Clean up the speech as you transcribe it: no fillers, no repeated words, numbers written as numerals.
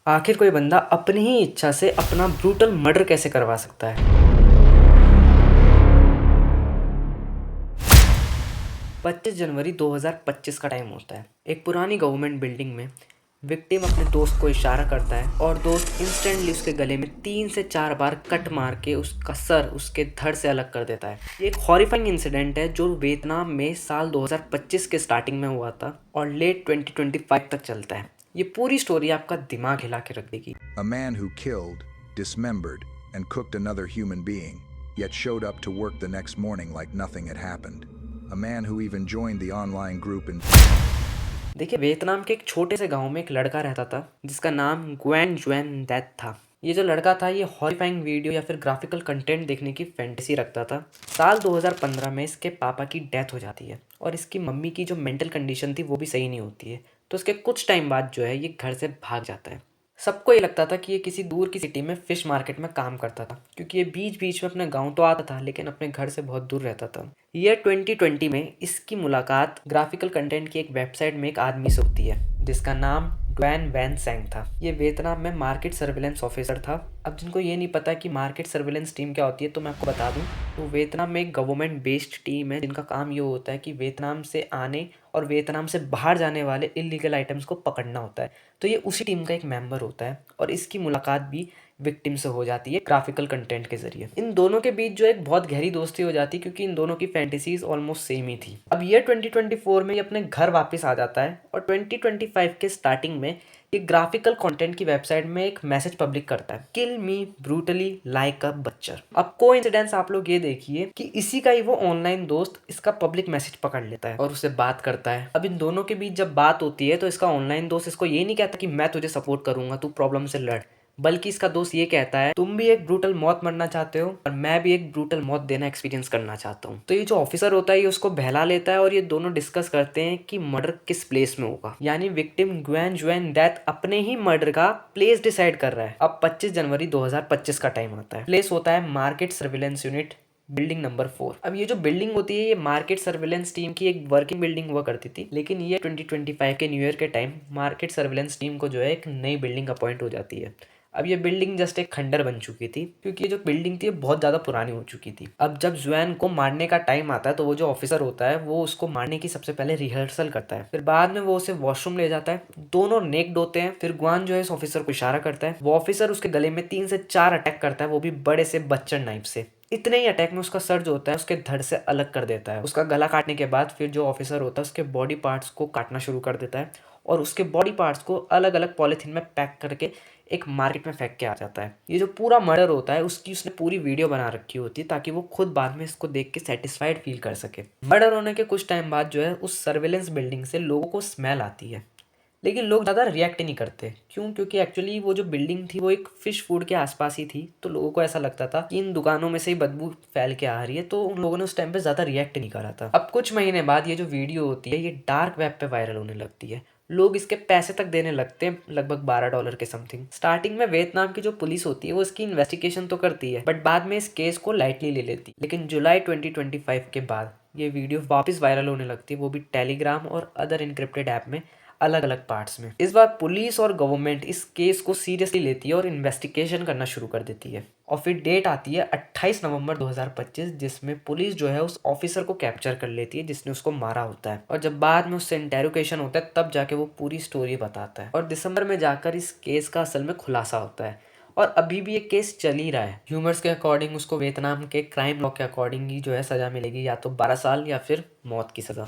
आखिर कोई बंदा अपनी ही इच्छा से अपना ब्रूटल मर्डर कैसे करवा सकता है। 25 जनवरी 2025 का टाइम होता है। एक पुरानी गवर्नमेंट बिल्डिंग में विक्टिम अपने दोस्त को इशारा करता है और दोस्त इंस्टेंटली उसके गले में 3 से 4 बार कट मार के उसका सर उसके धड़ से अलग कर देता है। ये एक हॉरिफाइंग इंसिडेंट है जो वियतनाम में साल 2025 के स्टार्टिंग में हुआ था और लेट 2025 तक चलता है। ये पूरी स्टोरी आपका दिमाग हिला के रख देगी। A man who killed, dismembered, and cooked another human being, yet showed up to work the next morning like nothing had happened. A man who even joined the online group in देखिए, Vietnam के एक छोटे से गांव में एक लड़का रहता था जिसका नाम गुएन जुएन दैत था। ये जो लड़का था ये हॉरिफाइंग वीडियो या फिर ग्राफिकल कंटेंट देखने की फैंटेसी रखता था। साल 2015 में इसके पापा की डेथ हो जाती है और इसकी मम्मी की जो मेंटल कंडीशन थी वो भी सही नहीं होती है, तो उसके कुछ टाइम बाद जो है ये घर से भाग जाता है। सबको ये लगता था कि ये किसी दूर की सिटी में फिश मार्केट में काम करता था, क्योंकि ये बीच बीच में अपने गांव तो आता था लेकिन अपने घर से बहुत दूर रहता था। ईयर 2020 में इसकी मुलाकात ग्राफिकल कंटेंट की एक वेबसाइट में एक आदमी से होती है जिसका नाम डुएन वैन सैंग था। ये वियतनाम में मार्केट सर्विलेंस ऑफिसर था। अब जिनको ये नहीं पता कि मार्केट सर्विलेंस टीम क्या होती है तो मैं आपको बता दूं, तो वियतनाम में एक गवर्नमेंट बेस्ड टीम है जिनका काम ये होता है कि वियतनाम से आने और वियतनाम से बाहर जाने वाले इलीगल आइटम्स को पकड़ना होता है। तो ये उसी टीम का एक मेंबर होता है और इसकी मुलाकात भी विक्टिम से हो जाती है ग्राफिकल कंटेंट के जरिए। इन दोनों के बीच जो एक बहुत गहरी दोस्ती हो जाती है क्योंकि इन दोनों की फैंटेसीज ऑलमोस्ट सेम ही थी। अब ईयर 2024 में ये अपने घर वापस आ जाता है और 2025 के स्टार्टिंग में ये ग्राफिकल कंटेंट की वेबसाइट में एक मैसेज पब्लिक करता है, किल मी ब्रूटली लाइक अ बच्चर। अब कोइंसिडेंस आप लोग ये देखिए कि इसी का ही वो ऑनलाइन दोस्त इसका पब्लिक मैसेज पकड़ लेता है और उससे बात करता है। अब इन दोनों के बीच जब बात होती है तो इसका ऑनलाइन दोस्त इसको ये नहीं कहता कि मैं तुझे सपोर्ट करूंगा, तू प्रॉब्लम से लड़, बल्कि इसका दोस्त ये कहता है तुम भी एक ब्रूटल मौत मरना चाहते हो और मैं भी एक ब्रूटल मौत देना एक्सपीरियंस करना चाहता हूँ। तो ये जो ऑफिसर होता है ये उसको बहला लेता है और ये दोनों डिस्कस करते हैं कि मर्डर किस प्लेस में होगा। यानी विक्टिम गुएन जुएन दैत अपने ही मर्डर का प्लेस डिसाइड कर रहा है। अब 25 जनवरी 2025 का टाइम आता है। प्लेस होता है market surveillance unit, building number 4। अब ये जो बिल्डिंग होती है ये मार्केट सर्विलेंस टीम की एक वर्किंग बिल्डिंग हुआ करती थी, लेकिन ये 2025 के न्यू ईयर के टाइम मार्केट सर्विलेंस टीम को जो है एक नई बिल्डिंग अपॉइंट हो जाती है। अब ये बिल्डिंग जस्ट एक खंडर बन चुकी थी क्योंकि ये जो बिल्डिंग थी बहुत ज़्यादा पुरानी हो चुकी थी। अब जब जुएन को मारने का टाइम आता है तो वो जो ऑफिसर होता है वो उसको मारने की सबसे पहले रिहर्सल करता है, फिर बाद में वो उसे वॉशरूम ले जाता है। दोनों नेक्ड होते हैं। फिर गुआन जो है इस ऑफिसर को इशारा करता है, वो ऑफिसर उसके गले में 3 से 4 अटैक करता है, वो भी बड़े से बच्चर नाइफ से। इतने ही अटैक में उसका सर जो होता है उसके धड़ से अलग कर देता है। उसका गला काटने के बाद फिर जो ऑफिसर होता है उसके बॉडी पार्ट्स को काटना शुरू कर देता है और उसके बॉडी पार्ट्स को अलग अलग पॉलीथीन में पैक करके एक मार्केट में फेंक के आ जाता है। ये जो पूरा मर्डर होता है उसकी उसने पूरी वीडियो बना रखी होती है ताकि वो खुद बाद में इसको देख के सेटिस्फाइड फील कर सके। मर्डर होने के कुछ टाइम बाद जो है उस सर्विलेंस बिल्डिंग से लोगों को स्मेल आती है, लेकिन लोग ज़्यादा रिएक्ट नहीं करते। क्यों? क्योंकि एक्चुअली वो जो बिल्डिंग थी वो एक फिश फूड के आसपास ही थी, तो लोगों को ऐसा लगता था कि इन दुकानों में से ही बदबू फैल के आ रही है, तो उन लोगों ने उस टाइम पे ज़्यादा रिएक्ट नहीं करा था। अब कुछ महीने बाद ये जो वीडियो होती है ये डार्क वेब पे वायरल होने लगती है। लोग इसके पैसे तक देने लगते हैं, लगभग $12 के समथिंग। स्टार्टिंग में वियतनाम की जो पुलिस होती है वो इसकी इन्वेस्टिगेशन तो करती है बट बाद में इस केस को लाइटली ले लेती है। लेकिन जुलाई 2025 के बाद ये वीडियो वापस वायरल होने लगती है, वो भी टेलीग्राम और अदर इनक्रिप्टेड ऐप में अलग अलग पार्ट्स में। इस बार पुलिस और गवर्नमेंट इस केस को सीरियसली लेती है और इन्वेस्टिगेशन करना शुरू कर देती है। और फिर डेट आती है 28 नवंबर 2025 जिसमें पुलिस जो है उस ऑफिसर को कैप्चर कर लेती है जिसने उसको मारा होता है, और जब बाद में उससे इंटेरोगेशन होता है तब जाके वो पूरी स्टोरी बताता है और दिसंबर में जाकर इस केस का असल में खुलासा होता है। और अभी भी ये केस चल ही रहा है। ह्यूमर्स के अकॉर्डिंग उसको वियतनाम के क्राइम लॉ के अकॉर्डिंग ही जो है सजा मिलेगी, या तो 12 साल या फिर मौत की सजा।